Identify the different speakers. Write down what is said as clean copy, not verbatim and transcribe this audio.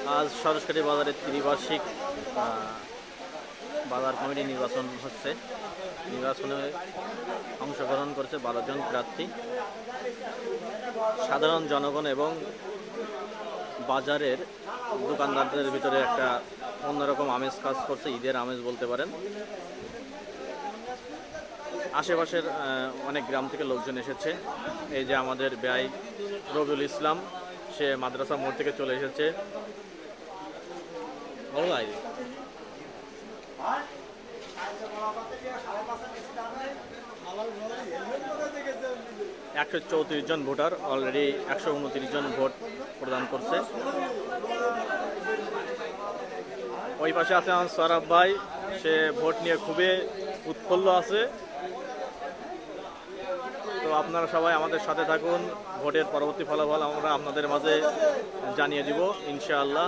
Speaker 1: আজ সরস্বতী বাজারের ত্রিবার্ষিক বাজার কমিটি নির্বাচন হচ্ছে। নির্বাচনে অংশগ্রহণ করছে 12 জন প্রার্থী। সাধারণ জনগণ এবং বাজারের দোকানদারদের ভিতরে একটা অন্যরকম আমেজ কাজ করছে, ঈদের আমেজ বলতে পারেন। আশেপাশের অনেক গ্রাম থেকে লোকজন এসেছে। এই যে আমাদের ব্যয় রবিউল ইসলাম, সে মাদ্রাসা মোড় থেকে চলে এসেছে। 134 জন ভোটার অলরেডি 129 জন ভোট প্রদান করছে। ওই পাশে আছে আমার সরাব ভাই, সে ভোট নিয়ে খুবই উৎফুল্ল আছে। তো আপনারা সবাই আমাদের সাথে থাকুন, ভোটের পরবর্তী ফলাফল আমরা আপনাদের মাঝে জানিয়ে দিব ইনশাআল্লাহ।